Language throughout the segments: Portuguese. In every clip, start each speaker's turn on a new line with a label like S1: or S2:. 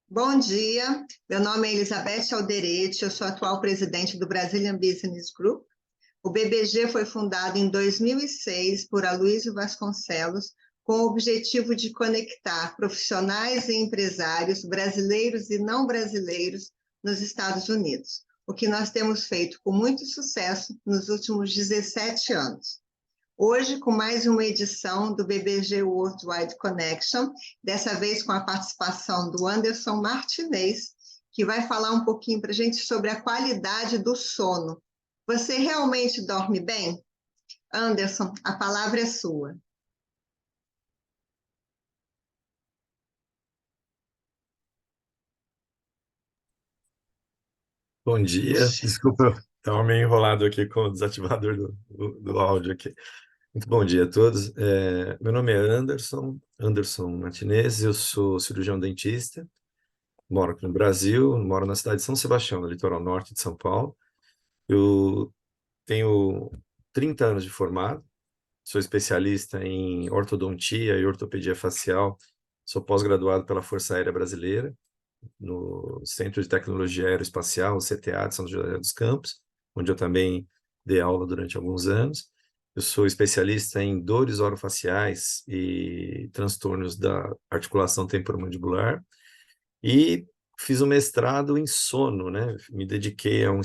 S1: Bom dia, meu nome é Elizabeth Alderete, eu sou atual presidente do Brazilian Business Group. O BBG foi fundado em 2006 por Aloysio Vasconcelos, com o objetivo de conectar profissionais e empresários brasileiros e não brasileiros nos Estados Unidos, o que nós temos feito com muito sucesso nos últimos 17 anos. Hoje, com mais uma edição do BBG Worldwide Connection, dessa vez com a participação do Anderson Martinez, que vai falar um pouquinho para a gente sobre a qualidade do sono. Você realmente dorme bem? Anderson, a palavra é sua.
S2: Bom dia, desculpa, eu estava meio enrolado aqui com o desativador do áudio aqui. Muito bom dia a todos. Meu nome é Anderson Martinez, eu sou cirurgião dentista, moro aqui no Brasil, moro na cidade de São Sebastião, no litoral norte de São Paulo. Eu tenho 30 anos de formado, sou especialista em ortodontia e ortopedia facial, sou pós-graduado pela Força Aérea Brasileira, no Centro de Tecnologia Aeroespacial, o CTA de São José dos Campos, onde eu também dei aula durante alguns anos. Eu sou especialista em dores orofaciais e transtornos da articulação temporomandibular e fiz um mestrado em sono, né? Me dediquei a um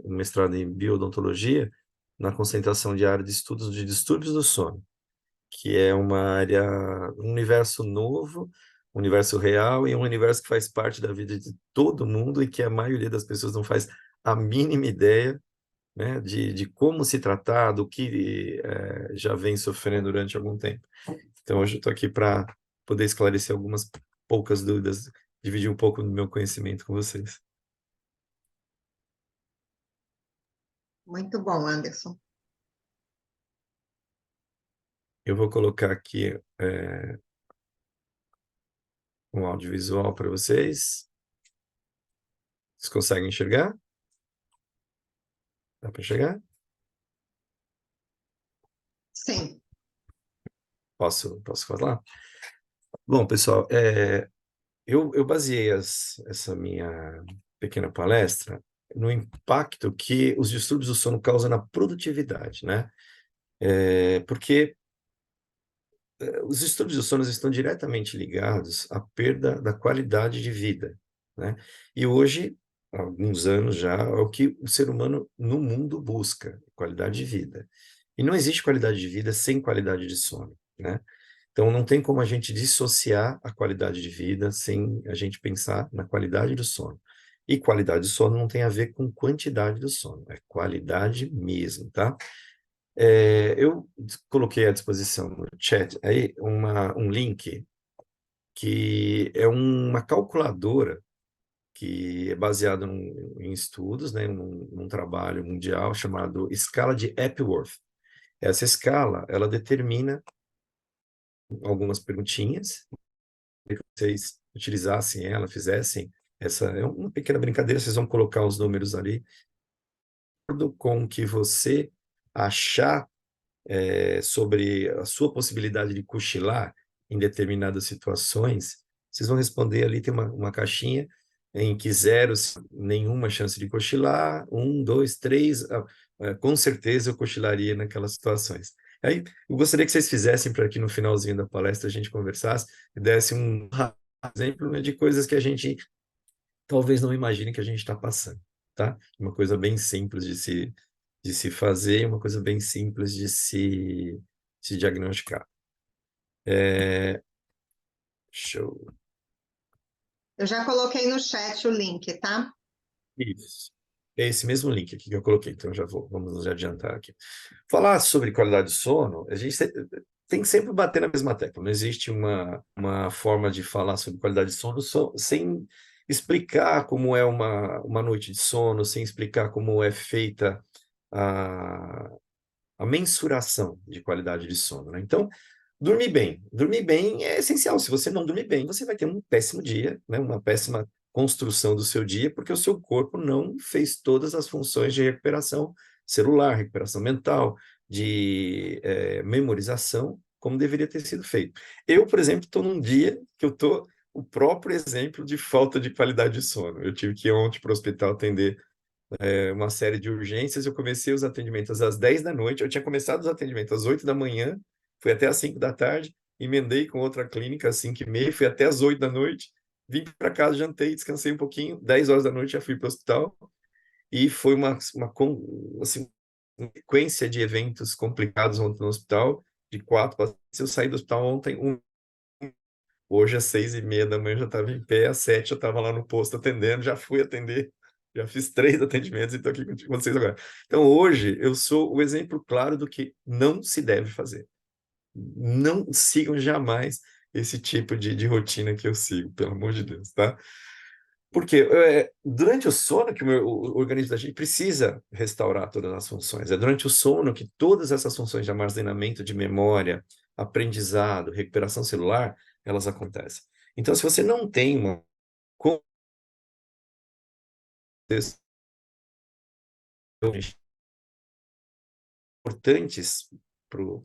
S2: mestrado em biodontologia na concentração de área de estudos de distúrbios do sono, que é uma área, um universo novo, um universo real e um universo que faz parte da vida de todo mundo e que a maioria das pessoas não faz a mínima ideia, né, de como se tratar, do que já vem sofrendo durante algum tempo. Então, hoje eu estou aqui para poder esclarecer algumas poucas dúvidas, dividir um pouco do meu conhecimento com vocês.
S1: Muito bom, Anderson.
S2: Eu vou colocar aqui um audiovisual para vocês. Vocês conseguem enxergar? Dá para enxergar?
S1: Sim.
S2: Posso falar? Bom, pessoal, eu baseei essa minha pequena palestra no impacto que os distúrbios do sono causam na produtividade, né? Porque os distúrbios do sono estão diretamente ligados à perda da qualidade de vida, né? E hoje, há alguns anos já, é o que o ser humano no mundo busca, qualidade de vida. E não existe qualidade de vida sem qualidade de sono, né? Então, não tem como a gente dissociar a qualidade de vida sem a gente pensar na qualidade do sono. E qualidade do sono não tem a ver com quantidade do sono, é qualidade mesmo, tá? Eu coloquei à disposição no chat aí um link que é uma calculadora que é baseada em estudos, né, num trabalho mundial chamado escala de Epworth. Essa escala, ela determina algumas perguntinhas, que vocês utilizassem ela, fizessem essa, é uma pequena brincadeira, vocês vão colocar os números ali, de acordo com o que você achar sobre a sua possibilidade de cochilar em determinadas situações, vocês vão responder ali, tem uma caixinha em que 0, nenhuma chance de cochilar, 1, 2, 3, com certeza eu cochilaria naquelas situações. Aí, eu gostaria que vocês fizessem para que no finalzinho da palestra a gente conversasse e desse um exemplo, né, de coisas que a gente talvez não imagine que a gente está passando, tá? Uma coisa bem simples de se fazer, uma coisa bem simples de se diagnosticar. Show.
S1: Eu já coloquei no chat o link, tá?
S2: Isso. É esse mesmo link aqui que eu coloquei, então vamos nos adiantar aqui. Falar sobre qualidade de sono, a gente tem que sempre bater na mesma tecla. Não existe uma forma de falar sobre qualidade de sono sem explicar como é uma noite de sono, sem explicar como é feita a, a mensuração de qualidade de sono, né? Então, dormir bem. Dormir bem é essencial. Se você não dormir bem, você vai ter um péssimo dia, né? Uma péssima construção do seu dia, porque o seu corpo não fez todas as funções de recuperação celular, recuperação mental, de memorização como deveria ter sido feito. Eu, por exemplo, estou num dia que eu estou o próprio exemplo de falta de qualidade de sono. Eu tive que ir ontem para o hospital atender uma série de urgências, eu comecei os atendimentos às 10 da noite, eu tinha começado os atendimentos às 8 da manhã, fui até às 5 da tarde, emendei com outra clínica às 5 e meia, fui até às 8 da noite, vim para casa, jantei, descansei um pouquinho, 10 horas da noite já fui para o hospital, e foi assim, uma sequência de eventos complicados ontem no hospital, de 4 pacientes. Eu saí do hospital ontem, hoje às 6 e meia da manhã eu já estava em pé, às 7 eu estava lá no posto atendendo, já fui atender, já fiz 3 atendimentos e estou aqui com vocês agora. Então hoje eu sou o exemplo claro do que não se deve fazer. Não sigam jamais esse tipo de rotina que eu sigo, pelo amor de Deus, tá? Porque durante o sono que o organismo da gente precisa restaurar todas as funções. É durante o sono que todas essas funções de armazenamento de memória, aprendizado, recuperação celular, elas acontecem. Então, se você não tem uma importantes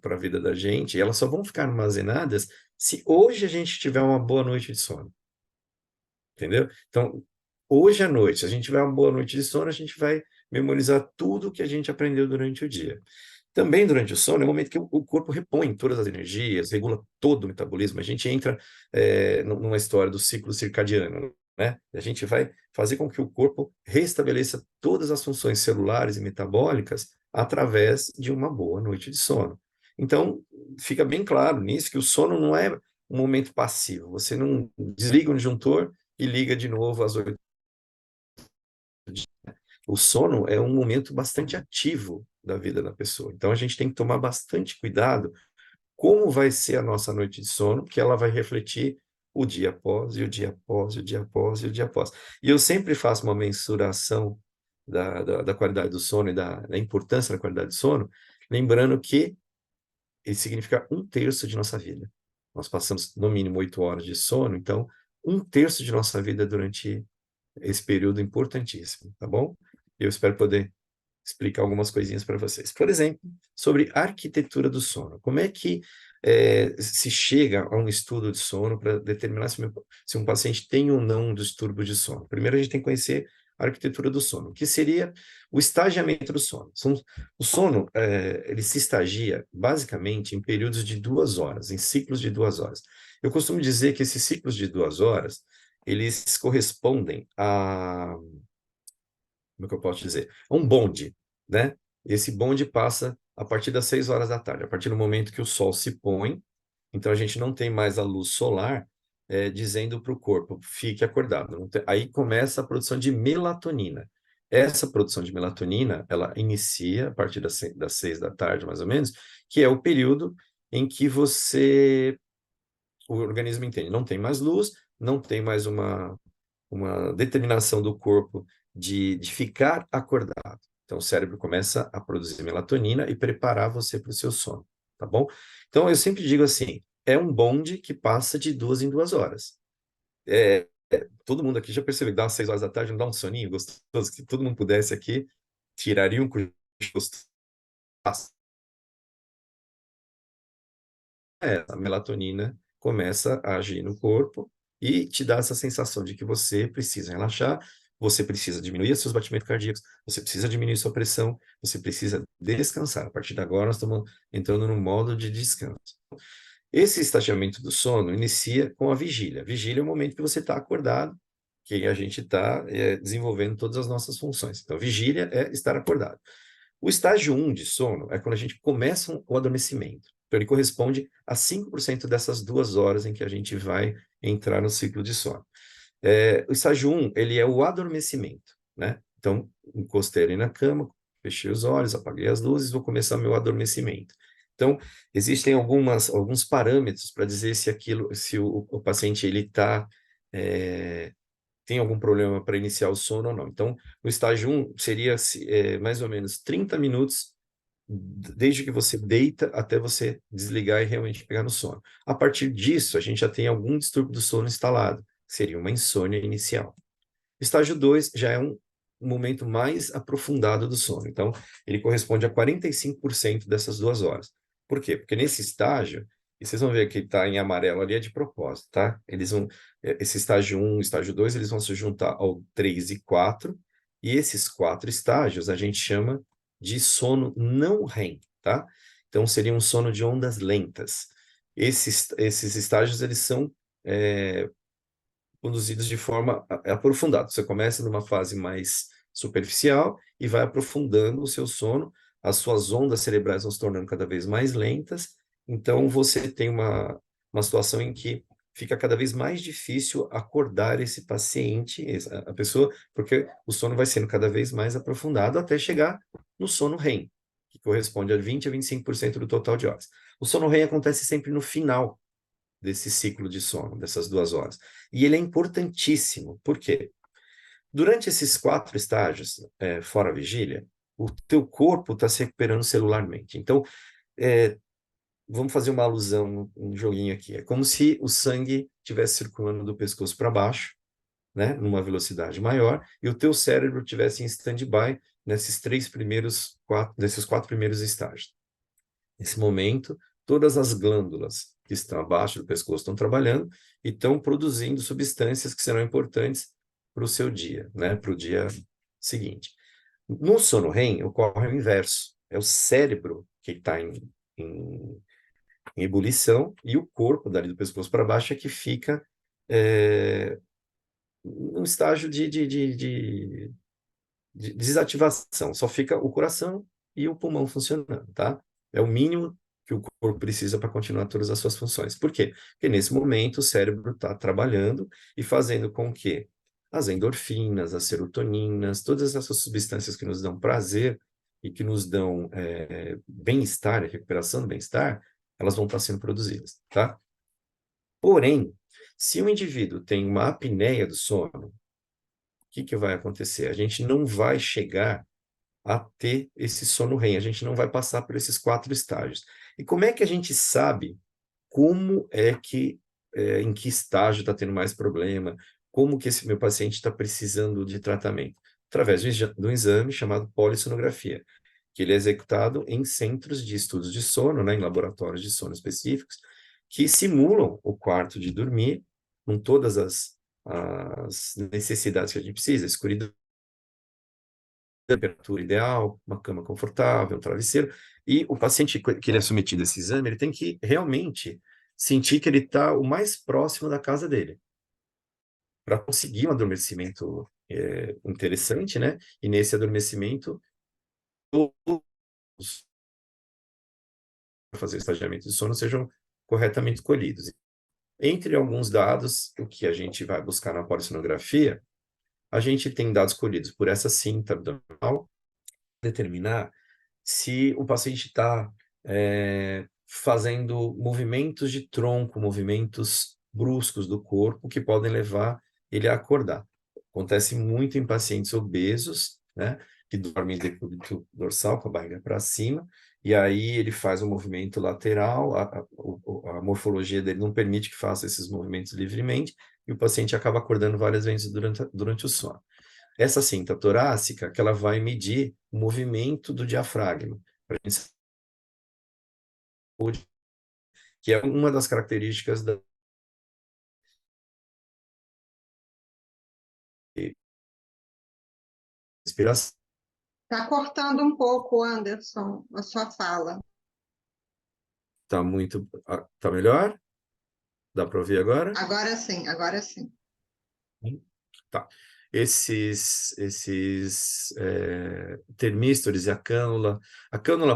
S2: para a vida da gente, elas só vão ficar armazenadas se hoje a gente tiver uma boa noite de sono. Entendeu? Então, hoje à noite, se a gente tiver uma boa noite de sono, a gente vai memorizar tudo que a gente aprendeu durante o dia. Também durante o sono é o momento que o corpo repõe todas as energias, regula todo o metabolismo. A gente entra numa história do ciclo circadiano, né? A gente vai fazer com que o corpo restabeleça todas as funções celulares e metabólicas através de uma boa noite de sono. Então, fica bem claro nisso que o sono não é um momento passivo. Você não desliga um disjuntor e liga de novo às 8. O sono é um momento bastante ativo da vida da pessoa. Então, a gente tem que tomar bastante cuidado como vai ser a nossa noite de sono, porque ela vai refletir o dia após, e o dia após, e o dia após, e o dia após. E eu sempre faço uma mensuração da qualidade do sono e da importância da qualidade do sono, lembrando que ele significa 1/3 de nossa vida. Nós passamos, no mínimo, 8 horas de sono, então, 1/3 de nossa vida durante esse período importantíssimo, tá bom? Eu espero poder explicar algumas coisinhas para vocês. Por exemplo, sobre arquitetura do sono. Como é que se chega a um estudo de sono para determinar se um paciente tem ou não um distúrbio de sono? Primeiro, a gente tem que conhecer a arquitetura do sono, que seria o estagiamento do sono. O sono, ele se estagia basicamente em períodos de 2 horas, em ciclos de 2 horas. Eu costumo dizer que esses ciclos de 2 horas, eles correspondem a, como é que eu posso dizer? Um bonde, né? Esse bonde passa a partir das 6 horas da tarde, a partir do momento que o sol se põe, então a gente não tem mais a luz solar dizendo para o corpo, fique acordado. Aí começa a produção de melatonina. Essa produção de melatonina, ela inicia a partir das 6 da tarde, mais ou menos, que é o período em que o organismo entende, não tem mais luz, não tem mais uma determinação do corpo de ficar acordado. Então, o cérebro começa a produzir melatonina e preparar você para o seu sono, tá bom? Então, eu sempre digo assim, é um bonde que passa de 2 em 2 horas. Todo mundo aqui já percebeu que dá umas 6 horas da tarde, não dá um soninho gostoso, que todo mundo pudesse aqui, tiraria um cochilo gostoso. A melatonina começa a agir no corpo e te dá essa sensação de que você precisa relaxar, você precisa diminuir seus batimentos cardíacos, você precisa diminuir sua pressão, você precisa descansar. A partir de agora, nós estamos entrando no modo de descanso. Esse estagiamento do sono inicia com a vigília. Vigília é o momento que você está acordado, que a gente está desenvolvendo todas as nossas funções. Então, vigília é estar acordado. O estágio 1 de sono é quando a gente começa o adormecimento. Então, ele corresponde a 5% dessas 2 horas em que a gente vai entrar no ciclo de sono. O estágio 1, ele é o adormecimento, né? Então, encostei ali na cama, fechei os olhos, apaguei as luzes, vou começar meu adormecimento. Então, existem alguns parâmetros para dizer se o paciente ele tem algum problema para iniciar o sono ou não. Então, no estágio 1, seria mais ou menos 30 minutos desde que você deita até você desligar e realmente pegar no sono. A partir disso, a gente já tem algum distúrbio do sono instalado, que seria uma insônia inicial. Estágio 2 já é um momento mais aprofundado do sono. Então, ele corresponde a 45% dessas 2 horas. Por quê? Porque nesse estágio, E vocês vão ver que está em amarelo ali é de propósito, tá? Esse estágio 1, estágio 2, eles vão se juntar ao 3 e 4, e esses 4 estágios a gente chama de sono não REM, tá? Então, seria um sono de ondas lentas. Esses estágios, eles são conduzidos de forma aprofundada. Você começa numa fase mais superficial e vai aprofundando o seu sono, as suas ondas cerebrais vão se tornando cada vez mais lentas, então você tem uma situação em que fica cada vez mais difícil acordar esse paciente, a pessoa, porque o sono vai sendo cada vez mais aprofundado até chegar no sono REM, que corresponde a 20 a 25% do total de horas. O sono REM acontece sempre no final desse ciclo de sono, dessas 2 horas. E ele é importantíssimo, por quê? Durante esses 4 estágios, fora a vigília, o teu corpo está se recuperando celularmente. Então, vamos fazer uma alusão, um joguinho aqui. É como se o sangue estivesse circulando do pescoço para baixo, né, numa velocidade maior, e o teu cérebro estivesse em stand-by nesses 4 primeiros estágios. Nesse momento, todas as glândulas que estão abaixo do pescoço estão trabalhando e estão produzindo substâncias que serão importantes para o seu dia, né? Para o dia seguinte. No sono REM, ocorre o inverso. É o cérebro que está em ebulição e o corpo, dali do pescoço para baixo, é que fica num estágio de desativação. Só fica o coração e o pulmão funcionando, tá? É o mínimo que o corpo precisa para continuar todas as suas funções. Por quê? Porque nesse momento o cérebro está trabalhando e fazendo com que as endorfinas, as serotoninas, todas essas substâncias que nos dão prazer e que nos dão bem-estar, recuperação do bem-estar, elas vão estar sendo produzidas, tá? Porém, se o indivíduo tem uma apneia do sono, o que vai acontecer? A gente não vai chegar a ter esse sono REM, a gente não vai passar por esses 4 estágios. E como é que a gente sabe como é que, em que estágio está tendo mais problema, como que esse meu paciente está precisando de tratamento? Através de um exame chamado polissonografia, que ele é executado em centros de estudos de sono, né, em laboratórios de sono específicos, que simulam o quarto de dormir, com todas as necessidades que a gente precisa, escuridão, temperatura ideal, uma cama confortável, um travesseiro, e o paciente que ele é submetido a esse exame, ele tem que realmente sentir que ele está o mais próximo da casa dele, para conseguir um adormecimento interessante, né? E nesse adormecimento, todos para fazer o estagiamento de sono sejam corretamente colhidos. Entre alguns dados, o que a gente vai buscar na polissonografia, a gente tem dados colhidos por essa cinta abdominal, determinar se o paciente está fazendo movimentos de tronco, movimentos bruscos do corpo que podem levar ele a acordar. Acontece muito em pacientes obesos, né, que dormem de decúbito dorsal, com a barriga para cima, e aí ele faz um movimento lateral, a morfologia dele não permite que faça esses movimentos livremente, e o paciente acaba acordando várias vezes durante o sono. Essa cinta torácica, que ela vai medir o movimento do diafragma, para a gente saber, que é uma das características da respiração.
S1: Está cortando um pouco, Anderson, a sua fala.
S2: Tá melhor? Dá para ouvir agora?
S1: Agora sim, agora sim.
S2: Tá. Esses termístores e a cânula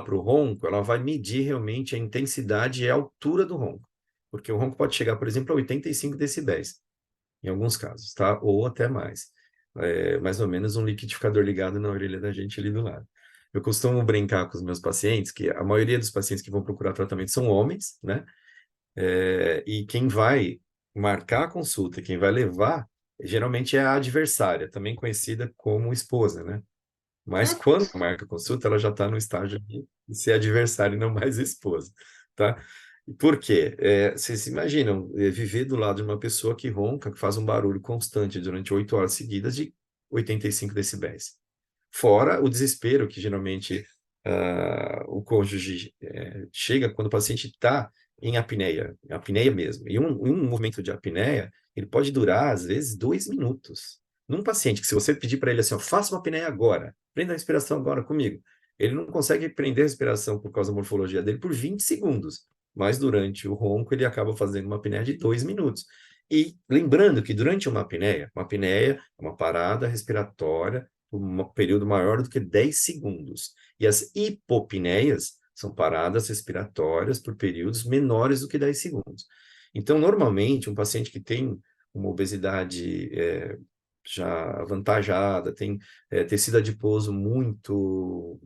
S2: para o ronco, ela vai medir realmente a intensidade e a altura do ronco, porque o ronco pode chegar, por exemplo, a 85 decibéis, em alguns casos, tá? Ou até mais. Mais ou menos um liquidificador ligado na orelha da gente ali do lado. Eu costumo brincar com os meus pacientes, que a maioria dos pacientes que vão procurar tratamento são homens, né? E quem vai marcar a consulta, quem vai levar, geralmente é a adversária, também conhecida como esposa, né? Mas quando marca a consulta, ela já está no estágio de ser adversária e não mais esposa, tá? Por quê? Vocês imaginam viver do lado de uma pessoa que ronca, que faz um barulho constante durante 8 horas seguidas de 85 decibéis. Fora o desespero que geralmente o cônjuge chega quando o paciente está em apneia mesmo. E um movimento de apneia, ele pode durar, às vezes, 2 minutos. Num paciente que, se você pedir para ele assim, ó, faça uma apneia agora, prenda a respiração agora comigo, ele não consegue prender a respiração por causa da morfologia dele por 20 segundos, mas durante o ronco ele acaba fazendo uma apneia de 2 minutos. E lembrando que durante uma apneia é uma parada respiratória por um período maior do que 10 segundos. E as hipopneias são paradas respiratórias por períodos menores do que 10 segundos. Então, normalmente, um paciente que tem uma obesidade já avantajada, tem tecido adiposo muito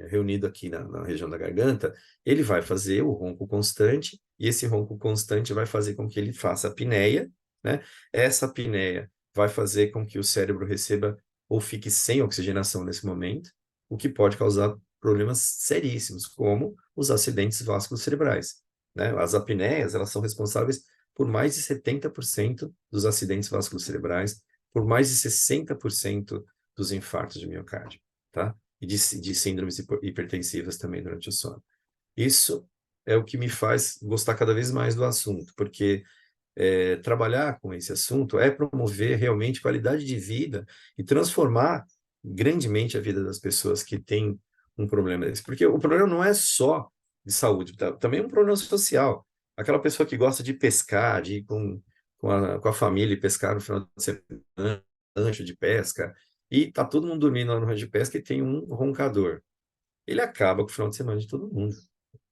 S2: reunido aqui na região da garganta, ele vai fazer o ronco constante, e esse ronco constante vai fazer com que ele faça a apneia, né? Essa apneia vai fazer com que o cérebro receba ou fique sem oxigenação nesse momento, o que pode causar problemas seríssimos, como os acidentes vasculares cerebrais, né? As apneias, elas são responsáveis por mais de 70% dos acidentes vasculares cerebrais, por mais de 60% dos infartos de miocárdio, tá? E de síndromes hipertensivas também durante o sono. Isso é o que me faz gostar cada vez mais do assunto, porque trabalhar com esse assunto é promover realmente qualidade de vida e transformar grandemente a vida das pessoas que têm um problema desse. Porque o problema não é só de saúde, também é um problema social. Aquela pessoa que gosta de pescar, de ir com a família e pescar no final de semana, rancho de pesca, e tá todo mundo dormindo lá no rancho de pesca e tem um roncador. Ele acaba com o final de semana de todo mundo,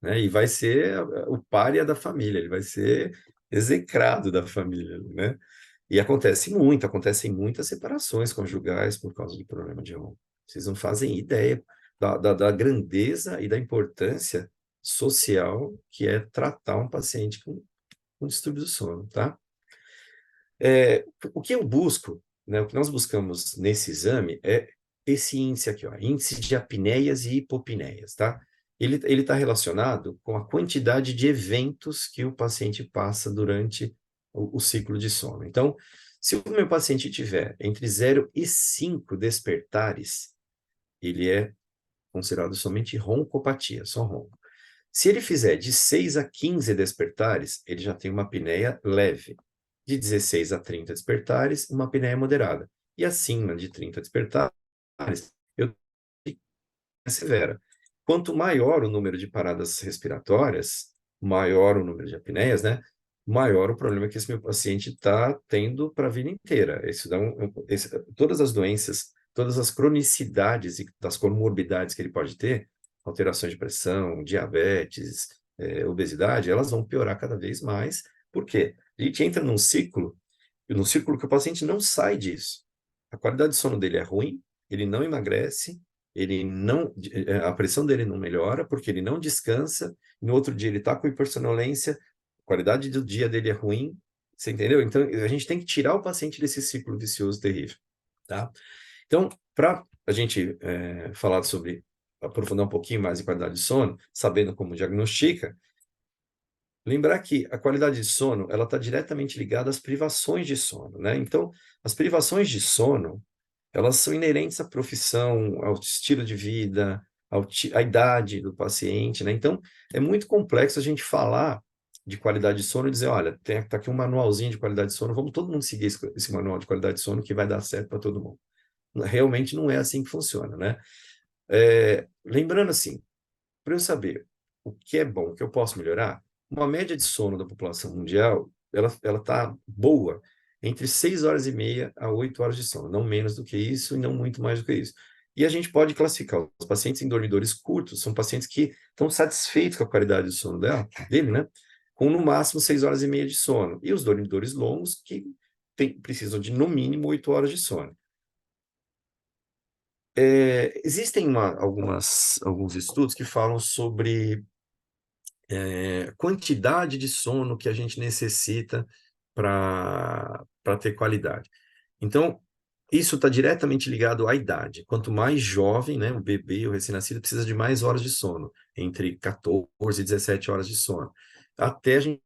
S2: né? E vai ser o pária da família, ele vai ser execrado da família, né? E acontecem muitas separações conjugais por causa do problema de ronco. Vocês não fazem ideia da grandeza e da importância social que é tratar um paciente com distúrbio do sono, tá? O que eu busco, né, o que nós buscamos nesse exame é esse índice aqui, ó, índice de apneias e hipopneias, tá? Ele está relacionado com a quantidade de eventos que o paciente passa durante o ciclo de sono. Então, se o meu paciente tiver entre 0 e 5 despertares, ele é considerado somente roncopatia, só ronco. Se ele fizer de 6 a 15 despertares, ele já tem uma apneia leve. De 16 a 30 despertares, uma apneia moderada. E acima de 30 despertares, eu tenho severa. Quanto maior o número de paradas respiratórias, maior o número de apneias, né? Maior o problema que esse meu paciente está tendo para a vida inteira. Todas as doenças, todas as cronicidades e das comorbidades que ele pode ter, alterações de pressão, diabetes, obesidade, elas vão piorar cada vez mais. Por quê? A gente entra num círculo que o paciente não sai disso. A qualidade de sono dele é ruim, ele não emagrece, a pressão dele não melhora porque ele não descansa, no outro dia ele está com hipersonolência, a qualidade do dia dele é ruim, você entendeu? Então, a gente tem que tirar o paciente desse ciclo vicioso terrível, tá? Então, para a gente falar sobre, aprofundar um pouquinho mais em qualidade de sono, sabendo como diagnostica, lembrar que a qualidade de sono, ela está diretamente ligada às privações de sono, né? Então, as privações de sono, elas são inerentes à profissão, ao estilo de vida, à idade do paciente, né? Então, é muito complexo a gente falar de qualidade de sono e dizer, olha, tá aqui um manualzinho de qualidade de sono, vamos todo mundo seguir esse manual de qualidade de sono que vai dar certo para todo mundo. Realmente não é assim que funciona, né? Lembrando assim, para eu saber o que é bom, o que eu posso melhorar, uma média de sono da população mundial, ela está boa entre 6 horas e meia a 8 horas de sono, não menos do que isso e não muito mais do que isso. E a gente pode classificar os pacientes em dormidores curtos, são pacientes que estão satisfeitos com a qualidade de sono dele, né? Com no máximo 6 horas e meia de sono. E os dormidores longos que precisam de no mínimo 8 horas de sono. Existem alguns estudos que falam sobre quantidade de sono que a gente necessita para ter qualidade. Então, isso está diretamente ligado à idade. Quanto mais jovem, né, o bebê, o recém-nascido, precisa de mais horas de sono, entre 14 e 17 horas de sono. Até a gente,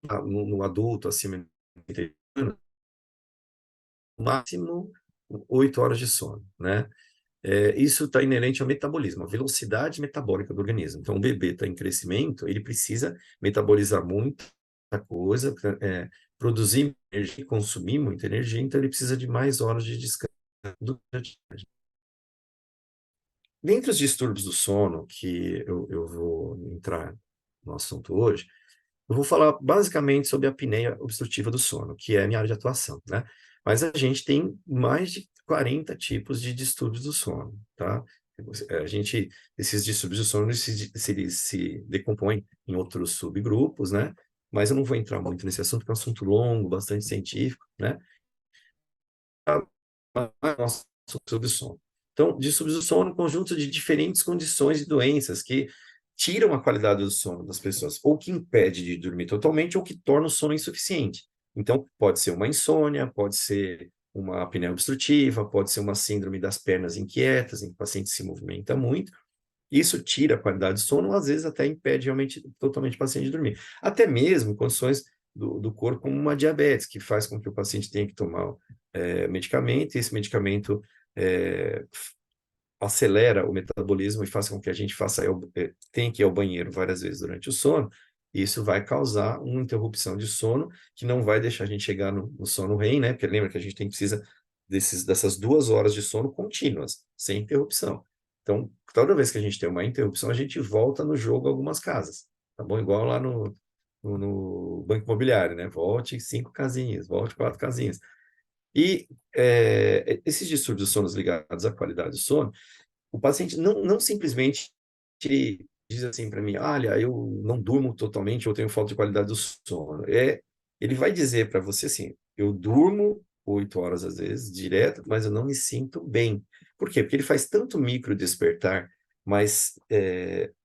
S2: no adulto, acima de 30 anos, no máximo 8 horas de sono, né? isso está inerente ao metabolismo, à velocidade metabólica do organismo. Então, o bebê está em crescimento, ele precisa metabolizar muita coisa, produzir energia, consumir muita energia, então ele precisa de mais horas de descanso durante a noite. Dentre os distúrbios do sono, que eu vou entrar no assunto hoje, eu vou falar basicamente sobre a apneia obstrutiva do sono, que é a minha área de atuação, né? Mas a gente tem mais de 40 tipos de distúrbios do sono, tá? Esses distúrbios do sono, eles se decompõem em outros subgrupos, né? Mas eu não vou entrar muito nesse assunto, porque é um assunto longo, bastante científico, né? Nosso sobre o sono. Então, distúrbios do sono, conjunto de diferentes condições e doenças que tiram a qualidade do sono das pessoas, ou que impede de dormir totalmente, ou que torna o sono insuficiente. Então, pode ser uma insônia, pode ser uma apneia obstrutiva, pode ser uma síndrome das pernas inquietas, em que o paciente se movimenta muito. Isso tira a qualidade do sono, às vezes até impede realmente totalmente o paciente de dormir. Até mesmo condições do corpo, como uma diabetes, que faz com que o paciente tenha que tomar medicamento, e esse medicamento é, acelera o metabolismo e faz com que a gente tenha que ir ao banheiro várias vezes durante o sono. E isso vai causar uma interrupção de sono que não vai deixar a gente chegar no sono REM, né? Porque lembra que a gente precisa dessas 2 horas de sono contínuas, sem interrupção. Então, toda vez que a gente tem uma interrupção, a gente volta no jogo algumas casas, tá bom? Igual lá no Banco Imobiliário, né? Volte 5 casinhas, volte 4 casinhas. E esses distúrbios de sono ligados à qualidade do sono, o paciente não simplesmente diz assim para mim, olha, eu não durmo totalmente, eu tenho falta de qualidade do sono. Ele vai dizer para você assim, eu durmo 8 horas às vezes, direto, mas eu não me sinto bem. Por quê? Porque ele faz tanto micro despertar, mas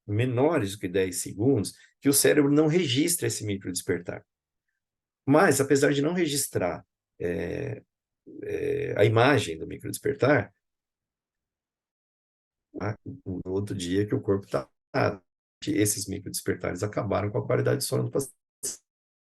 S2: menores do que 10 segundos, que o cérebro não registra esse micro despertar. Mas, apesar de não registrar é, a imagem do micro despertar, no outro dia que o corpo está. Esses micro despertares acabaram com a qualidade de sono do paciente.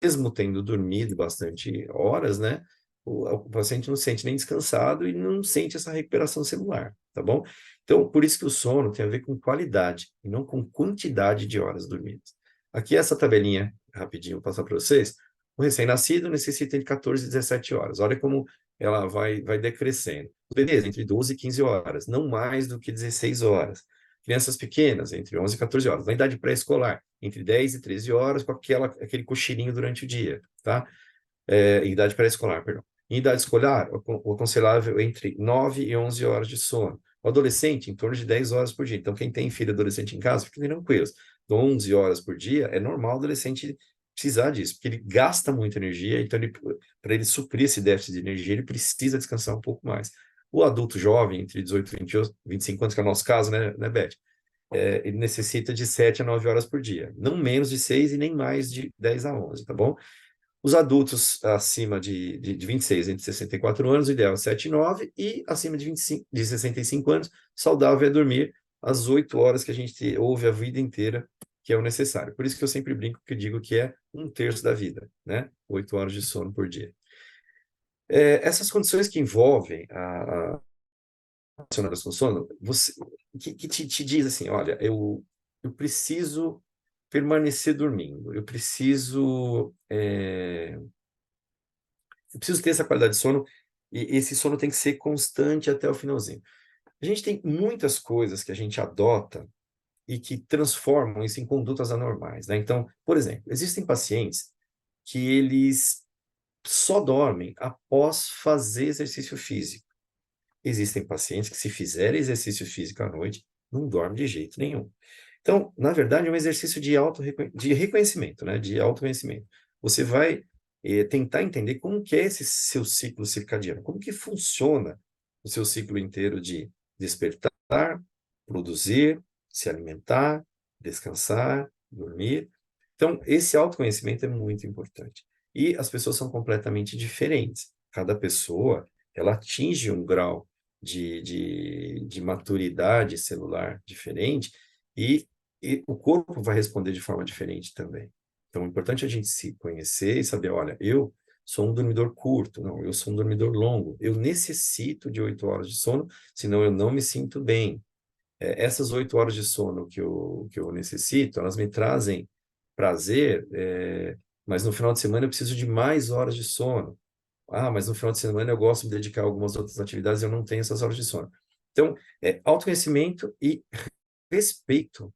S2: Mesmo tendo dormido bastante horas, né? O paciente não se sente nem descansado e não sente essa recuperação celular, tá bom? Então, por isso que o sono tem a ver com qualidade e não com quantidade de horas dormidas. Aqui essa tabelinha, rapidinho, vou passar para vocês. O recém-nascido necessita de 14 e 17 horas. Olha como ela vai decrescendo. Os bebês, entre 12 e 15 horas, não mais do que 16 horas. Crianças pequenas, entre 11 e 14 horas. Na idade pré-escolar, entre 10 e 13 horas, com aquele cochilinho durante o dia, tá? Idade pré-escolar, perdão. Em idade escolar, o aconselhável entre 9 e 11 horas de sono. O adolescente, em torno de 10 horas por dia. Então, quem tem filho adolescente em casa, fiquem tranquilos. 11 horas por dia, é normal o adolescente precisar disso, porque ele gasta muita energia, então, para ele suprir esse déficit de energia, ele precisa descansar um pouco mais. O adulto jovem, entre 18 e 25 anos, que é o nosso caso, né Beth? Ele necessita de 7 a 9 horas por dia. Não menos de 6 e nem mais de 10 a 11, tá bom? Os adultos acima de 26, entre 64 anos, o ideal é 7 e 9, e acima de 25, de 65 anos, saudável é dormir as 8 horas que a gente ouve a vida inteira, que é o necessário. Por isso que eu sempre brinco que eu digo que é 1/3 da vida, né? 8 horas de sono por dia. Essas condições que envolvem relacionadas com sono, que te diz assim, olha, eu preciso permanecer dormindo, eu preciso ter essa qualidade de sono, e esse sono tem que ser constante até o finalzinho. A gente tem muitas coisas que a gente adota e que transformam isso em condutas anormais, né? Então, por exemplo, existem pacientes que eles só dormem após fazer exercício físico. Existem pacientes que, se fizerem exercício físico à noite, não dormem de jeito nenhum. Então, na verdade, é um exercício de reconhecimento, né? De autoconhecimento. Você vai tentar entender como que é esse seu ciclo circadiano, como que funciona o seu ciclo inteiro de despertar, produzir, se alimentar, descansar, dormir. Então, esse autoconhecimento é muito importante. E as pessoas são completamente diferentes. Cada pessoa, ela atinge um grau de maturidade celular diferente, e o corpo vai responder de forma diferente também. Então, é importante a gente se conhecer e saber, olha, eu sou um dormidor curto, não, eu sou um dormidor longo. Eu necessito de 8 horas de sono, senão eu não me sinto bem. Essas 8 horas de sono que eu necessito, elas me trazem prazer, mas no final de semana eu preciso de mais horas de sono. Ah, mas no final de semana eu gosto de me dedicar a algumas outras atividades e eu não tenho essas horas de sono. Então, autoconhecimento e respeito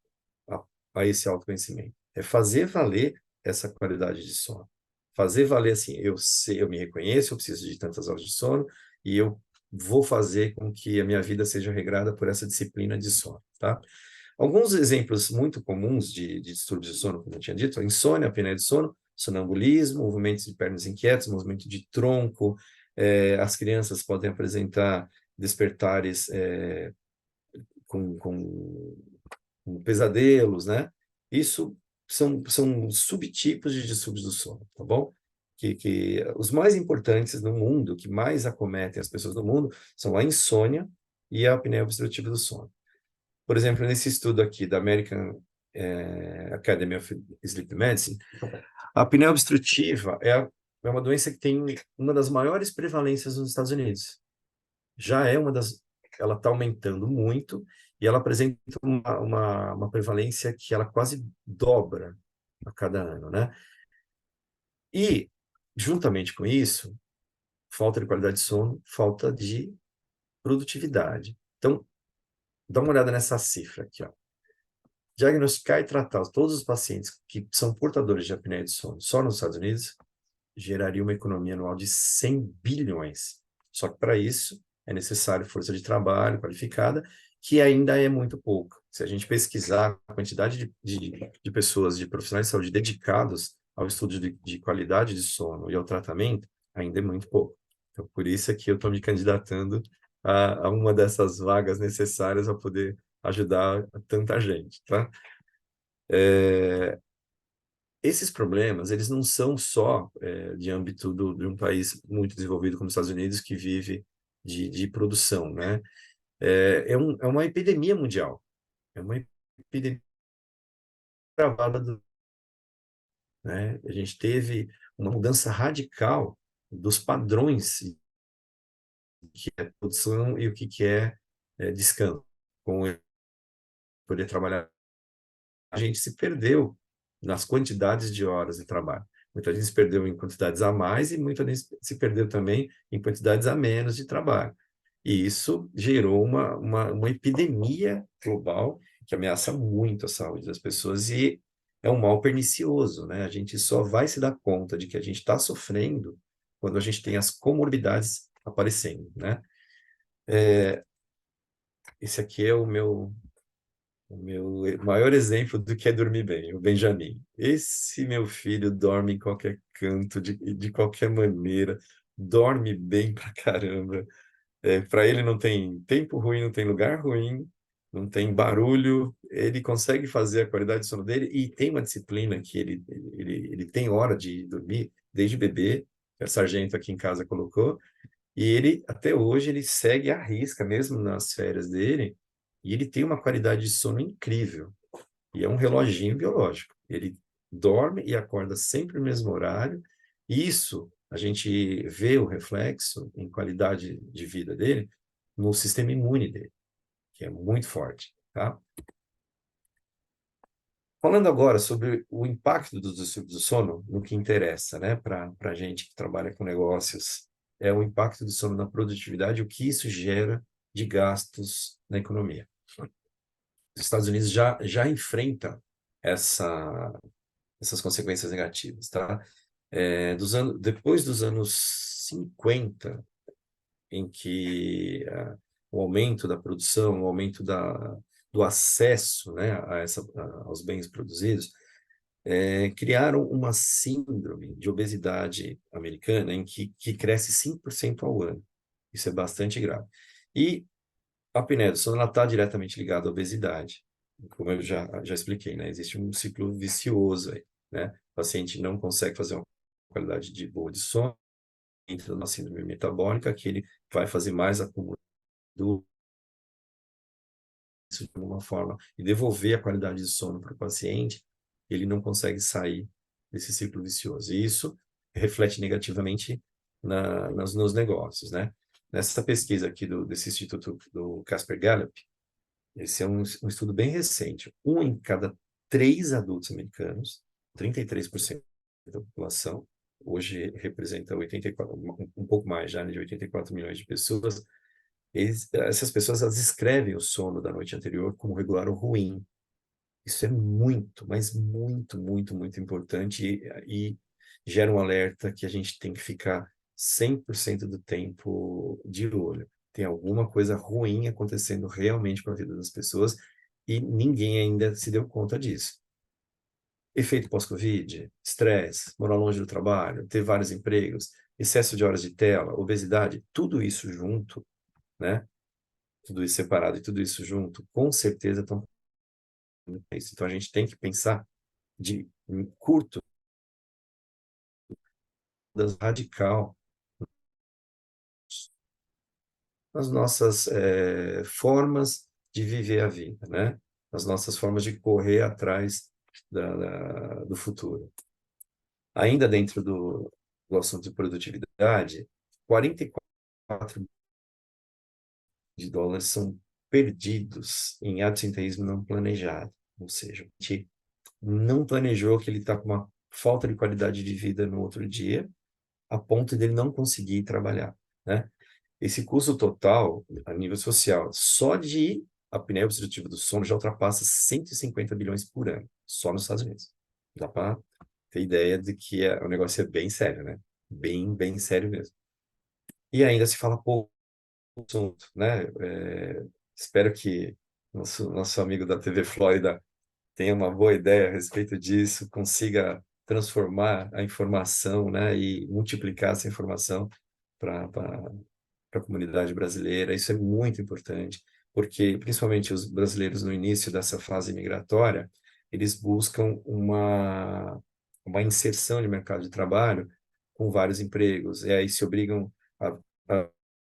S2: a, a esse autoconhecimento. É fazer valer essa qualidade de sono. Fazer valer assim, eu sei, eu me reconheço, eu preciso de tantas horas de sono e eu vou fazer com que a minha vida seja regrada por essa disciplina de sono, tá? Alguns exemplos muito comuns de distúrbios de sono, como eu tinha dito, insônia, apneia de sono, sonambulismo, movimentos de pernas inquietos, movimento de tronco, as crianças podem apresentar despertares com, com, com pesadelos, né? Isso são subtipos de distúrbios do sono, tá bom? Que os mais importantes no mundo, que mais acometem as pessoas no mundo, são a insônia e a apneia obstrutiva do sono. Por exemplo, nesse estudo aqui da American Academy of Sleep Medicine, a apneia obstrutiva é uma doença que tem uma das maiores prevalências nos Estados Unidos. Já é uma das... Ela está aumentando muito e ela apresenta uma prevalência que ela quase dobra a cada ano, né? E, juntamente com isso, falta de qualidade de sono, falta de produtividade. Então, dá uma olhada nessa cifra aqui, ó. Diagnosticar e tratar todos os pacientes que são portadores de apneia de sono só nos Estados Unidos geraria uma economia anual de 100 bilhões. Só que para isso é necessário força de trabalho qualificada, que ainda é muito pouco. Se a gente pesquisar a quantidade de pessoas, de profissionais de saúde dedicados ao estudo de qualidade de sono e ao tratamento, ainda é muito pouco. Então, por isso é que eu estou me candidatando a uma dessas vagas necessárias para poder ajudar tanta gente, tá? Esses problemas, eles não são só de âmbito de um país muito desenvolvido como os Estados Unidos, que vive de produção, né? É uma epidemia mundial, é uma epidemia gravada, né? A gente teve uma mudança radical dos padrões que é produção e o que é descanso. Com poder trabalhar, a gente se perdeu nas quantidades de horas de trabalho. Muita gente se perdeu em quantidades a mais e muita gente se perdeu também em quantidades a menos de trabalho. E isso gerou uma epidemia global que ameaça muito a saúde das pessoas e é um mal pernicioso, né? A gente só vai se dar conta de que a gente está sofrendo quando a gente tem as comorbidades aparecendo, né? Esse aqui é o meu maior exemplo do que é dormir bem, o Benjamin. Esse meu filho dorme em qualquer canto, de qualquer maneira, dorme bem pra caramba. Para ele não tem tempo ruim, não tem lugar ruim, não tem barulho, ele consegue fazer a qualidade de sono dele e tem uma disciplina que ele tem hora de dormir desde bebê, que a sargento aqui em casa colocou, e ele, até hoje, ele segue à risca, mesmo nas férias dele, e ele tem uma qualidade de sono incrível. E é um reloginho biológico. Ele dorme e acorda sempre no mesmo horário. E isso, a gente vê o reflexo em qualidade de vida dele no sistema imune dele, que é muito forte, tá? Falando agora sobre o impacto do distúrbio do sono no que interessa, né, para a gente que trabalha com negócios, é o impacto do sono na produtividade, o que isso gera de gastos na economia. Os Estados Unidos já enfrenta essas consequências negativas, tá? Depois dos anos 50, em que o aumento da produção, o aumento do acesso, né, aos bens produzidos, criaram uma síndrome de obesidade americana que cresce 5% ao ano. Isso é bastante grave. E a apneia do sono está diretamente ligada à obesidade. Como eu já expliquei, né? Existe um ciclo vicioso aí, né? O paciente não consegue fazer uma qualidade boa de sono, entra numa síndrome metabólica, que ele vai fazer mais acúmulo de uma forma e devolver a qualidade de sono para o paciente, ele não consegue sair desse ciclo vicioso. E isso reflete negativamente nos negócios, né? Nessa pesquisa aqui desse instituto do Casper Gallup, esse é um estudo bem recente. Um em cada três adultos americanos, 33% da população, hoje representa 84, um pouco mais já, né, de 84 milhões de pessoas. Essas pessoas, elas descrevem o sono da noite anterior como regular ou ruim. Isso é muito, mas muito, muito, muito importante e gera um alerta que a gente tem que ficar 100% do tempo de olho. Tem alguma coisa ruim acontecendo realmente com a vida das pessoas e ninguém ainda se deu conta disso. Efeito pós-Covid, estresse, morar longe do trabalho, ter vários empregos, excesso de horas de tela, obesidade, tudo isso junto, né? Tudo isso separado e tudo isso junto, com certeza estão isso. Então a gente tem que pensar de curto, radical nas nossas formas de viver a vida, né? As nossas formas de correr atrás do futuro. Ainda dentro do assunto de produtividade, 44 de dólares são perdidos em absenteísmo não planejado, ou seja, a gente não planejou que ele está com uma falta de qualidade de vida no outro dia, a ponto dele não conseguir trabalhar, né? Esse custo total, a nível social, só de apneia obstrutiva do sono já ultrapassa 150 bilhões por ano, só nos Estados Unidos. Dá para ter ideia de que o negócio é bem sério, né? Bem, bem sério mesmo. E ainda se fala pouco do assunto, né? Espero que nosso amigo da TV Flórida tenha uma boa ideia a respeito disso, consiga transformar a informação, né, e multiplicar essa informação para a comunidade brasileira. Isso é muito importante, porque principalmente os brasileiros no início dessa fase migratória, eles buscam uma inserção no mercado de trabalho com vários empregos, e aí se obrigam a,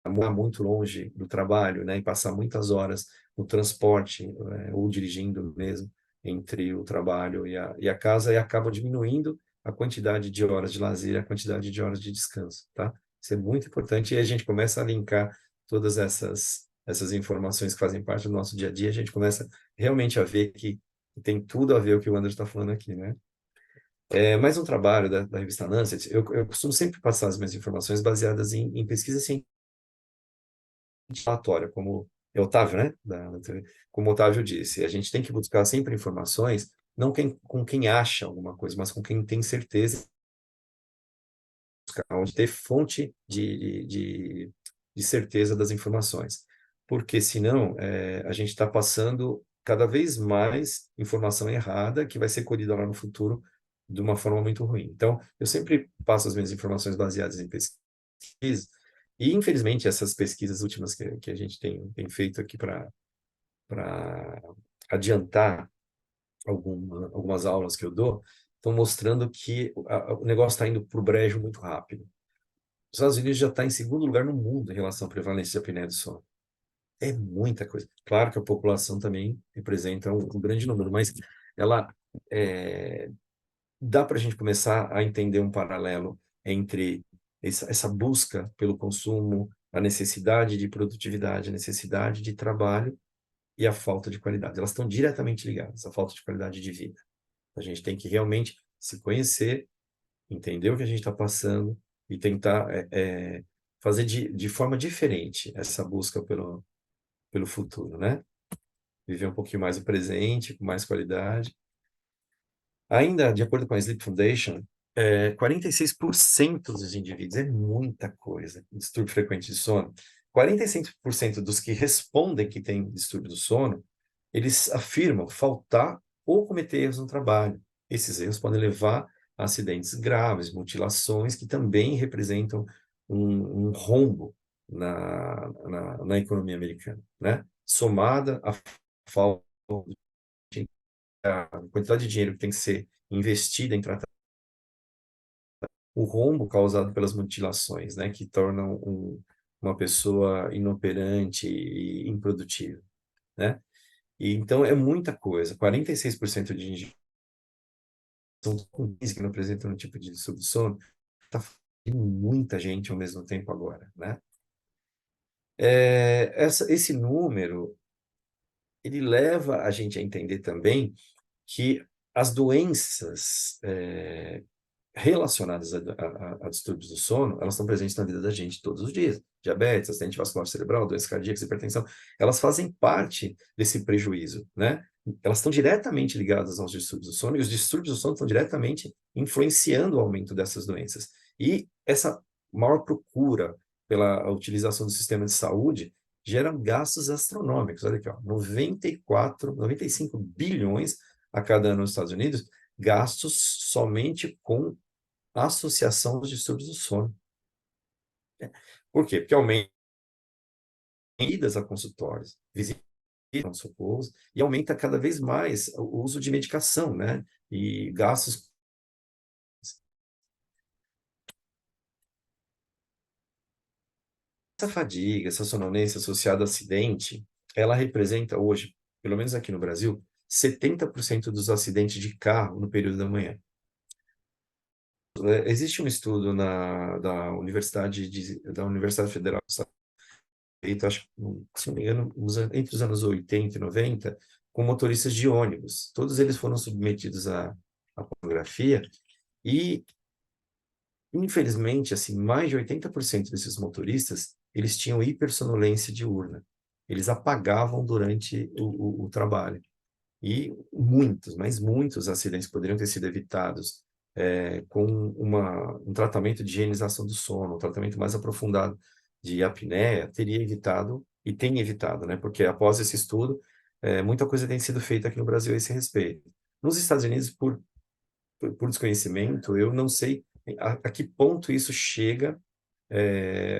S2: a morar muito longe do trabalho, né, e passar muitas horas no transporte, ou dirigindo mesmo, entre o trabalho e a casa, e acabam diminuindo a quantidade de horas de lazer, a quantidade de horas de descanso, tá? Isso é muito importante e a gente começa a linkar todas essas informações que fazem parte do nosso dia a dia, a gente começa realmente a ver que tem tudo a ver com o que o Anderson está falando aqui, né? Mais um trabalho da revista Lancet, eu costumo sempre passar as minhas informações baseadas em pesquisa científica relatória, como é Otávio, né? Como o Otávio disse, a gente tem que buscar sempre informações, não com quem acha alguma coisa, mas com quem tem certeza, onde ter fonte de certeza das informações. Porque senão a gente está passando cada vez mais informação errada que vai ser colhida lá no futuro de uma forma muito ruim. Então, eu sempre passo as minhas informações baseadas em pesquisa, e, infelizmente, essas pesquisas últimas que a gente tem feito aqui para adiantar algumas aulas que eu dou, estão mostrando que o negócio está indo para o brejo muito rápido. Os Estados Unidos já está em segundo lugar no mundo em relação à prevalência de apneia do sono. É muita coisa. Claro que a população também representa um grande número, mas ela dá para a gente começar a entender um paralelo entre essa busca pelo consumo, a necessidade de produtividade, a necessidade de trabalho e a falta de qualidade. Elas estão diretamente ligadas, a falta de qualidade de vida. A gente tem que realmente se conhecer, entender o que a gente está passando e tentar fazer de forma diferente essa busca pelo futuro, né? Viver um pouquinho mais o presente, com mais qualidade. Ainda, de acordo com a Sleep Foundation, 46% dos indivíduos, é muita coisa, distúrbio frequente de sono. 45% dos que respondem que têm distúrbio do sono, eles afirmam faltar ou cometer erros no trabalho. Esses erros podem levar a acidentes graves, mutilações, que também representam um rombo na economia americana, né? Somada à falta a quantidade de dinheiro que tem que ser investida em tratar o rombo causado pelas mutilações, né, que tornam uma pessoa inoperante e improdutiva, né? E então é muita coisa. 46% de indivíduos com 15 que não apresentam um tipo de distúrbio do sono está fazendo muita gente ao mesmo tempo agora, né? Esse número, ele leva a gente a entender também que as doenças relacionadas a distúrbios do sono, elas estão presentes na vida da gente todos os dias. Diabetes, acidente vascular cerebral, doenças cardíacas, hipertensão, elas fazem parte desse prejuízo, né? Elas estão diretamente ligadas aos distúrbios do sono, e os distúrbios do sono estão diretamente influenciando o aumento dessas doenças. E essa maior procura pela utilização do sistema de saúde gera gastos astronômicos. Olha aqui, ó, 95 bilhões a cada ano nos Estados Unidos, gastos somente com a associação dos distúrbios do sono. Por quê? Porque aumenta idas a consultórios, visitas a socorros, e aumenta cada vez mais o uso de medicação, né? E gastos. Essa fadiga, essa sonolência associada a acidente, ela representa hoje, pelo menos aqui no Brasil, 70% dos acidentes de carro no período da manhã. Existe um estudo da Universidade Federal dos Estados Unidos, acho, se não me engano, entre os anos 80 e 90, com motoristas de ônibus. Todos eles foram submetidos à tomografia e, infelizmente, assim, mais de 80% desses motoristas, eles tinham hipersonolência diurna. Eles apagavam durante o trabalho. E muitos, mas muitos acidentes poderiam ter sido evitados com um tratamento de higienização do sono, um tratamento mais aprofundado de apneia, teria evitado, e tem evitado, né? Porque após esse estudo, muita coisa tem sido feita aqui no Brasil a esse respeito. Nos Estados Unidos, por desconhecimento, eu não sei a que ponto isso chega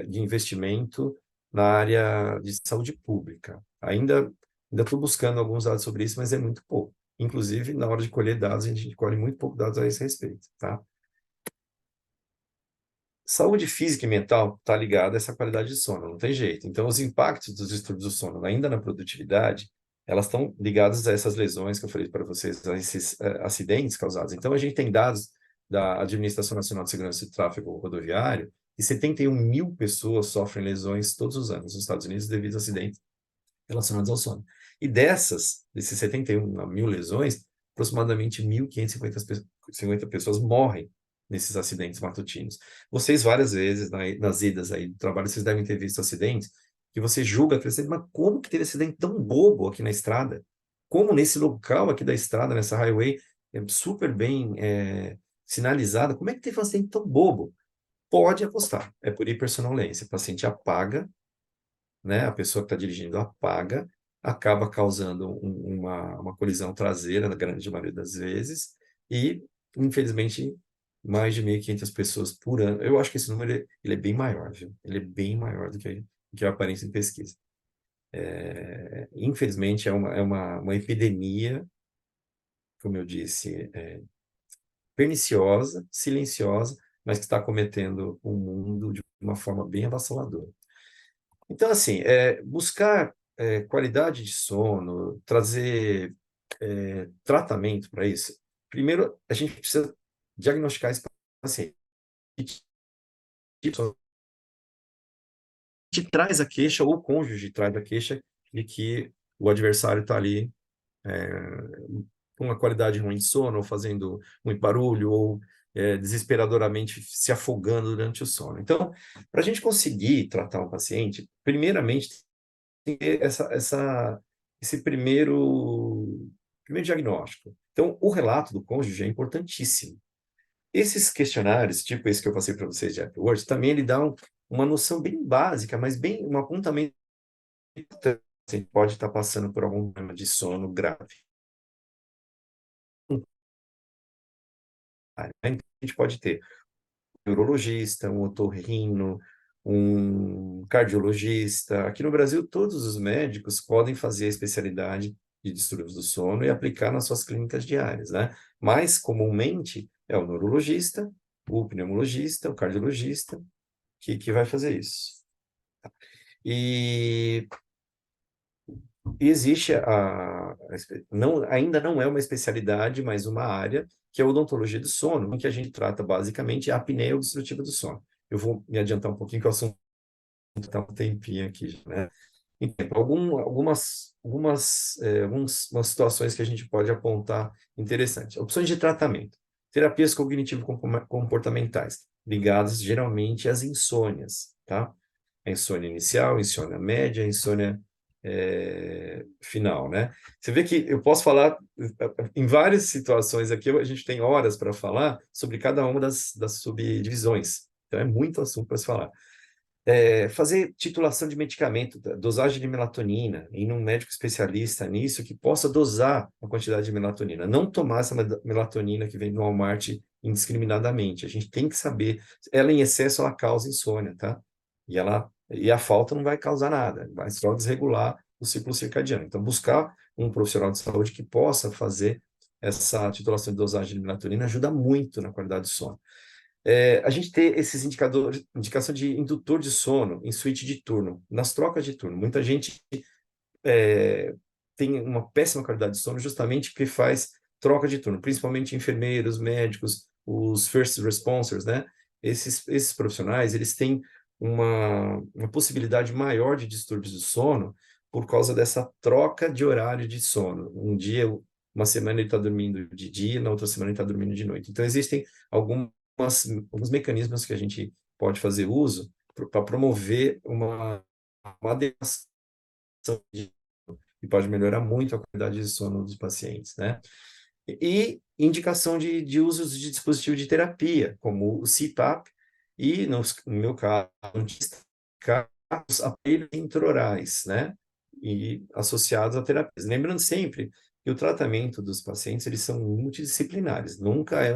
S2: de investimento na área de saúde pública. Ainda estou buscando alguns dados sobre isso, mas é muito pouco. Inclusive, na hora de colher dados, a gente colhe muito pouco dados a esse respeito, tá? Saúde física e mental está ligada a essa qualidade de sono, não tem jeito. Então, os impactos dos distúrbios do sono, ainda na produtividade, elas estão ligadas a essas lesões que eu falei para vocês, a esses acidentes causados. Então, a gente tem dados da Administração Nacional de Segurança de Tráfego Rodoviário que 71 mil pessoas sofrem lesões todos os anos nos Estados Unidos devido a acidentes relacionados ao sono. E desses 71 mil lesões, aproximadamente 1.550 pessoas morrem nesses acidentes matutinos. Vocês, várias vezes, nas idas aí do trabalho, vocês devem ter visto acidentes que você julga que mas como que teve acidente tão bobo aqui na estrada? Como nesse local aqui da estrada, nessa highway, super bem sinalizada, como é que teve um acidente tão bobo? Pode apostar, é por hipersonolência. O paciente apaga, né? A pessoa que está dirigindo apaga, acaba causando uma colisão traseira, na grande maioria das vezes, e, infelizmente, mais de 1.500 pessoas por ano. Eu acho que esse número ele é bem maior, viu? Ele é bem maior do que aparência em pesquisa. Infelizmente, é uma epidemia, como eu disse, perniciosa, silenciosa, mas que está acometendo o mundo de uma forma bem avassaladora. Então, assim, buscar qualidade de sono, trazer tratamento para isso. Primeiro, a gente precisa diagnosticar esse paciente. Que traz a queixa, ou o cônjuge traz a queixa de que o adversário está ali com uma qualidade ruim de sono, ou fazendo muito barulho, ou desesperadoramente se afogando durante o sono. Então, para a gente conseguir tratar um paciente, primeiramente, tem que ter esse primeiro diagnóstico. Então, o relato do cônjuge é importantíssimo. Esses questionários, tipo esse que eu passei para vocês de Epworth, também ele dá uma noção bem básica, mas bem um apontamento. Você pode estar passando por algum problema de sono grave. A gente pode ter um neurologista, um otorrino, um cardiologista. Aqui no Brasil, todos os médicos podem fazer a especialidade de distúrbios do sono e aplicar nas suas clínicas diárias, né? Mais comumente é o neurologista, o pneumologista, o cardiologista que vai fazer isso. E existe ainda não é uma especialidade, mas uma área, que é a odontologia do sono, em que a gente trata basicamente a apneia obstrutiva do sono. Eu vou me adiantar um pouquinho, que o assunto está um tempinho aqui, né? Então, algumas situações que a gente pode apontar interessantes. Opções de tratamento. Terapias cognitivo-comportamentais, ligadas geralmente às insônias, tá? A insônia inicial, insônia média, insônia final, né? Você vê que eu posso falar em várias situações aqui, a gente tem horas para falar sobre cada uma das subdivisões. Então, é muito assunto para se falar. Fazer titulação de medicamento, dosagem de melatonina, ir num médico especialista nisso que possa dosar a quantidade de melatonina. Não tomar essa melatonina que vem no Walmart indiscriminadamente. A gente tem que saber, ela em excesso ela causa insônia, tá? E a falta não vai causar nada, vai só desregular o ciclo circadiano. Então, buscar um profissional de saúde que possa fazer essa titulação de dosagem de melatonina ajuda muito na qualidade do sono. A gente ter esses indicadores, indicação de indutor de sono em suíte de turno, nas trocas de turno. Muita gente tem uma péssima qualidade de sono justamente porque faz troca de turno, principalmente enfermeiros, médicos, os first responders, né? Esses profissionais, eles têm uma possibilidade maior de distúrbios do sono por causa dessa troca de horário de sono. Um dia, uma semana ele está dormindo de dia, na outra semana ele está dormindo de noite. Então, existem alguns mecanismos que a gente pode fazer uso para promover uma adequação e pode melhorar muito a qualidade de sono dos pacientes, né? E indicação de usos de dispositivo de terapia, como o CPAP e, no meu caso, os aparelhos intraorais, né? E associados a terapias. Lembrando sempre que o tratamento dos pacientes, eles são multidisciplinares. Nunca é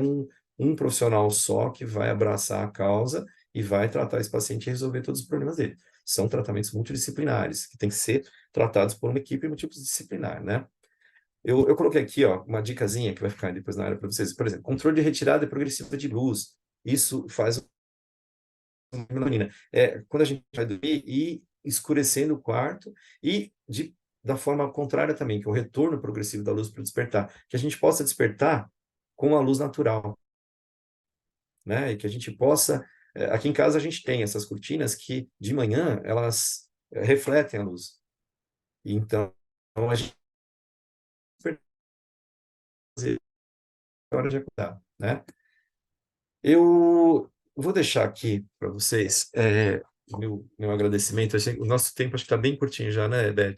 S2: um profissional só que vai abraçar a causa e vai tratar esse paciente e resolver todos os problemas dele. São tratamentos multidisciplinares, que têm que ser tratados por uma equipe multidisciplinar, né? Eu coloquei aqui, ó, uma dicasinha que vai ficar depois na área para vocês. Por exemplo, controle de retirada progressiva de luz. Isso faz uma melatonina. Quando a gente vai dormir e escurecendo o quarto e da forma contrária também, que é o retorno progressivo da luz para o despertar. Que a gente possa despertar com a luz natural, né? E que a gente possa... Aqui em casa a gente tem essas cortinas que, de manhã, elas refletem a luz. Então, a gente hora de acordar, né? Eu vou deixar aqui para vocês meu agradecimento. O nosso tempo acho que está bem curtinho já, né, Beth?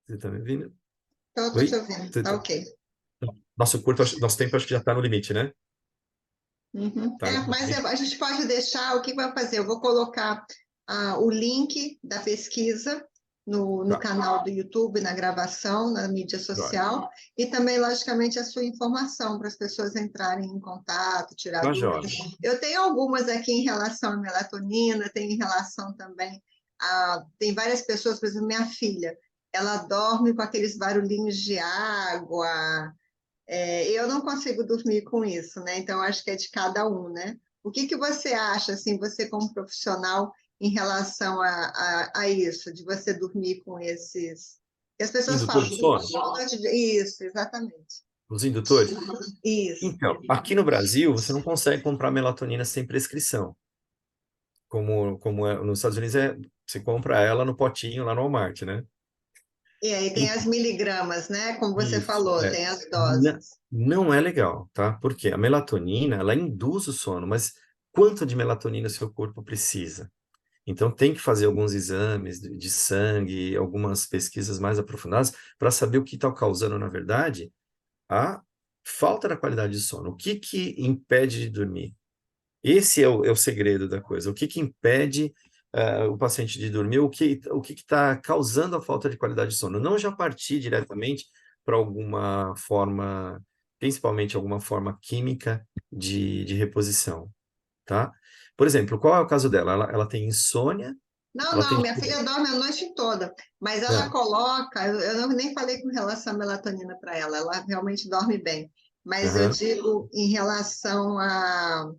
S2: Você está me ouvindo?
S1: Estou te
S2: Oi?
S1: ouvindo, tá ok.
S2: Nosso tempo acho que já está no limite, né?
S1: Uhum.
S2: Tá no
S1: Mas
S2: limite.
S1: a gente pode deixar, o que vai fazer? Eu vou colocar o link da pesquisa no
S2: Tá,
S1: canal do YouTube, na gravação, na mídia
S2: joia.
S1: social, e também, logicamente, a sua informação para as pessoas entrarem em contato, tirar
S2: Tá,
S1: dúvidas.
S2: joia.
S1: Eu tenho algumas aqui em relação à melatonina, tem em relação também a... Tem várias pessoas, por exemplo, minha filha, ela dorme com aqueles barulhinhos de água, eu não consigo dormir com isso, né? Então, acho que é de cada um, né? O que que você acha, assim, você como profissional, em relação a isso, de você dormir com esses... E as pessoas
S2: Indutor
S1: falam,
S2: de sono?
S1: isso, exatamente,
S2: Os indutores?
S1: isso.
S2: Então, aqui no Brasil, você não consegue comprar melatonina sem prescrição. Como nos Estados Unidos, você compra ela no potinho lá no Walmart, né?
S1: E aí tem as miligramas, né? Como você
S2: Isso,
S1: falou, tem as
S2: Não,
S1: doses.
S2: não é legal, tá? Porque a melatonina, ela induz o sono, mas quanto de melatonina seu corpo precisa? Então, tem que fazer alguns exames de sangue, algumas pesquisas mais aprofundadas para saber o que está causando, na verdade, a falta da qualidade de sono. O que que impede de dormir? Esse é o segredo da coisa. O que que impede o paciente de dormir? O que está causando a falta de qualidade de sono? Não já partir diretamente para alguma forma, principalmente alguma forma química de reposição, tá? Por exemplo, qual é o caso dela? Ela tem insônia,
S1: Não,
S2: ela
S1: não,
S2: tem...
S1: minha filha dorme a noite toda, mas ela
S2: Ah,
S1: coloca, nem falei com relação à melatonina para ela realmente dorme bem, mas eu
S2: aham.
S1: digo em relação a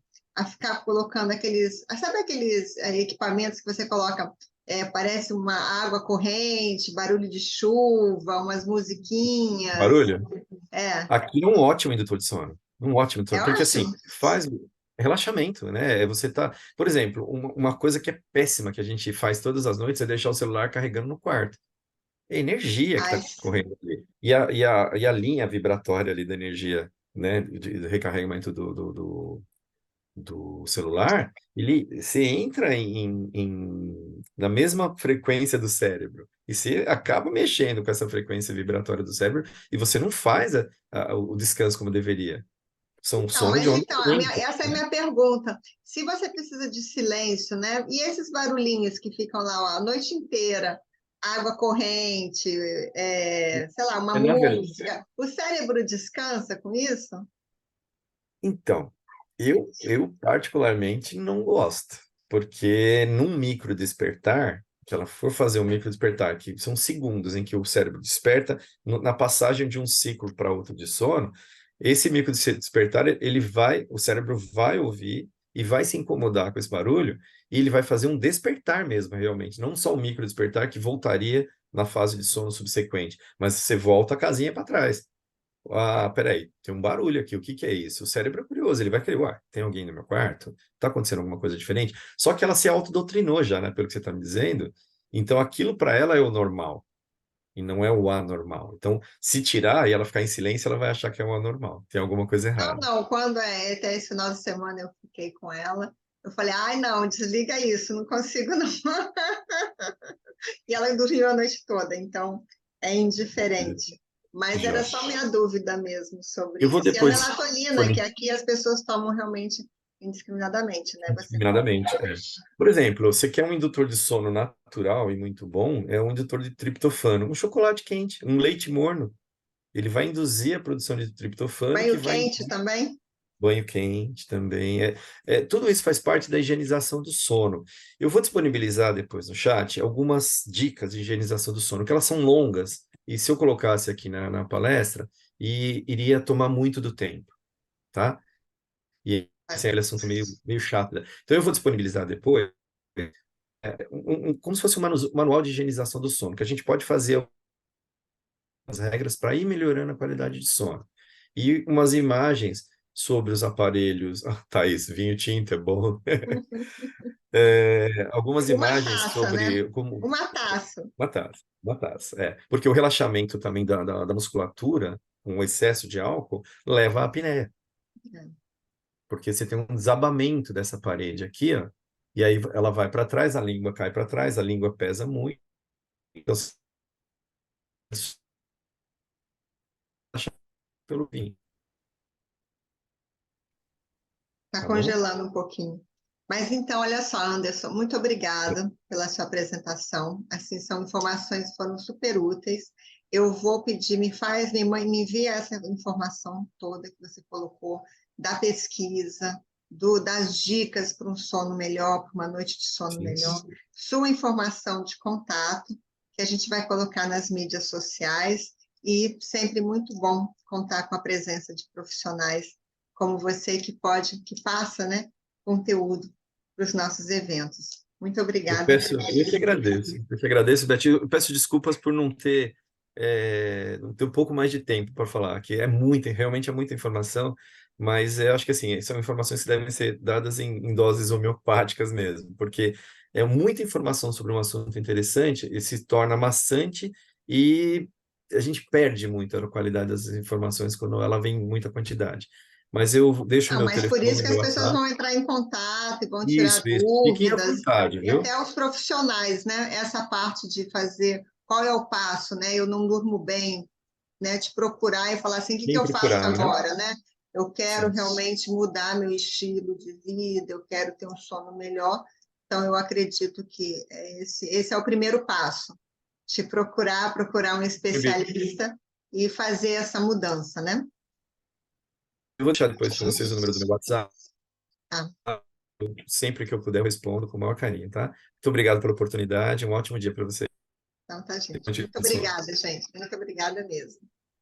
S1: ficar colocando aqueles, sabe aqueles equipamentos que você coloca parece uma água corrente, barulho de chuva, umas musiquinhas.
S2: Barulho?
S1: É,
S2: Aqui é um ótimo indutor de sono. Um ótimo indutor,
S1: é
S2: porque assim,
S1: ótimo.
S2: faz relaxamento, né? Você tá, por exemplo, uma coisa que é péssima que a gente faz todas as noites é deixar o celular carregando no quarto. É energia que
S1: Ai,
S2: está correndo ali. E a linha vibratória ali da energia, né, de recarregamento do celular, você entra na mesma frequência do cérebro. E você acaba mexendo com essa frequência vibratória do cérebro e você não faz o descanso como deveria. São
S1: então,
S2: sono de
S1: mas
S2: onda
S1: então,
S2: lenta,
S1: essa é a
S2: né?
S1: minha pergunta. Se você precisa de silêncio, né? E esses barulhinhos que ficam lá ó, a noite inteira, água corrente, sei lá, uma
S2: Na verdade,
S1: música, o cérebro descansa com isso?
S2: então, eu particularmente não gosto, porque num micro despertar, que ela for fazer um micro despertar, que são segundos em que o cérebro desperta, na passagem de um ciclo para outro de sono, esse micro despertar, o cérebro vai ouvir e vai se incomodar com esse barulho, e ele vai fazer um despertar mesmo, realmente, não só um micro despertar que voltaria na fase de sono subsequente, mas você volta a casinha para trás. Ah, peraí, tem um barulho aqui, o que que é isso? O cérebro é curioso, ele vai querer, ué, tem alguém no meu quarto? Tá acontecendo alguma coisa diferente? Só que ela se autodoutrinou já, né, pelo que você está me dizendo, então aquilo para ela é o normal, e não é o anormal. Então, se tirar e ela ficar em silêncio, ela vai achar que é o anormal, tem alguma coisa
S1: Não,
S2: errada.
S1: não, quando até esse final de semana eu fiquei com ela, eu falei, ai, não, desliga isso, não consigo não. E ela dormiu a noite toda, então é indiferente. Mas era
S2: Joia.
S1: só minha dúvida mesmo sobre
S2: Eu vou
S1: isso. E a
S2: depois
S1: melatonina, que
S2: fornecer
S1: aqui as pessoas tomam realmente indiscriminadamente, né? Você compra.
S2: indiscriminadamente. É. Por exemplo, você quer um indutor de sono natural e muito bom, é um indutor de triptofano, um chocolate quente, um leite morno. Ele vai induzir a produção de triptofano, que
S1: Banho
S2: vai
S1: quente também?
S2: banho quente também. Tudo isso faz parte da higienização do sono. Eu vou disponibilizar depois no chat algumas dicas de higienização do sono, que elas são longas, e se eu colocasse aqui na palestra, iria tomar muito do tempo, tá? E esse é um assunto meio chato, né? Então eu vou disponibilizar depois, como se fosse um manual de higienização do sono, que a gente pode fazer as regras para ir melhorando a qualidade de sono. E umas imagens sobre os aparelhos. Ah, Thaís, vinho tinto é bom. Algumas
S1: Uma
S2: imagens
S1: taça, né?
S2: sobre como.
S1: Uma taça.
S2: Uma taça, uma taça. Porque o relaxamento também da musculatura, com o excesso de álcool, leva à apneia. Porque você tem um desabamento dessa parede aqui, ó, e aí ela vai para trás, a língua cai para trás, a língua pesa muito. Então, você relaxa pelo vinho,
S1: Está
S2: tá bom?
S1: congelando um pouquinho. Mas então, olha só, Anderson, muito obrigada pela sua apresentação. Assim, são informações que foram super úteis. Eu vou pedir, me envia essa informação toda que você colocou, da pesquisa, das dicas para um sono melhor, para uma noite de sono
S2: Sim.
S1: melhor, sua informação de contato, que a gente vai colocar nas mídias sociais, e sempre muito bom contar com a presença de profissionais como você que passa, né, conteúdo para os nossos eventos. Muito obrigada.
S2: Eu que agradeço, Beth. Eu peço desculpas por não ter um pouco mais de tempo para falar, que realmente é muita informação, mas eu acho que assim, são informações que devem ser dadas em doses homeopáticas mesmo, porque é muita informação sobre um assunto interessante e se torna maçante e a gente perde muito a qualidade das informações quando ela vem em muita quantidade. Mas eu deixo o
S1: Não,
S2: meu
S1: mas por isso
S2: telefone,
S1: que
S2: meu
S1: as pessoas
S2: WhatsApp.
S1: vão entrar em contato e vão tirar
S2: Isso. Fiquem à
S1: dúvidas,
S2: vontade,
S1: e
S2: viu?
S1: até os profissionais, né? Essa parte de fazer qual é o passo, né? Eu não durmo bem, né? Te procurar e falar assim, o que que
S2: Quem
S1: eu faço
S2: procurar, né?
S1: agora, né? Eu quero
S2: Sim.
S1: realmente mudar meu estilo de vida, eu quero ter um sono melhor. Então, eu acredito que esse é o primeiro passo, te procurar um especialista e fazer essa mudança, né?
S2: Eu vou deixar depois para vocês o número do meu WhatsApp.
S1: Ah,
S2: Sempre que eu puder, eu respondo com o maior carinho, tá? Muito obrigado pela oportunidade. Um ótimo dia para você.
S1: então tá, gente. Muito
S2: Continuação.
S1: obrigada, gente. Muito obrigada mesmo.